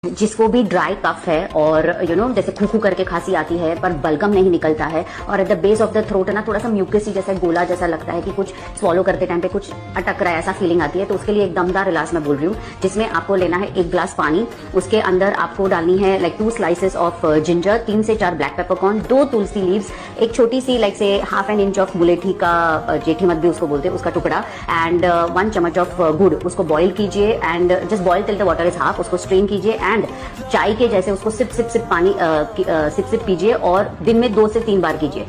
जिसको भी dry cough है और जैसे खू करके खांसी आती है पर बलगम नहीं निकलता है और at the base of the throat है ना थोड़ा सा म्यूकसी जैसा गोला जैसा लगता है कि कुछ स्वॉलो करते टाइम पे कुछ अटक रहा है, ऐसा फीलिंग आती है, तो उसके लिए एक दमदार इलाज मैं बोल रही हूँ, जिसमें आपको लेना है 1 ग्लास पानी, उसके अंदर आपको डालनी है लाइक 2 स्लाइसेस ऑफ जिंजर, 3 से 4 ब्लैक पेपरकॉर्न, 2 तुलसी लीव्स, एक छोटी सी लाइक से ½ इंच ऑफ मुलेठी का जेठी मत भी उसको बोलते हैं उसका टुकड़ा, एंड 1 चम्मच ऑफ गुड़, उसको बॉईल कीजिए and just boil till the water is half, उसको स्ट्रेन कीजिए एंड चाय के जैसे उसको सिप सिप सिप पानी सिप सिप पीजिए और दिन में 2 से 3 बार कीजिए।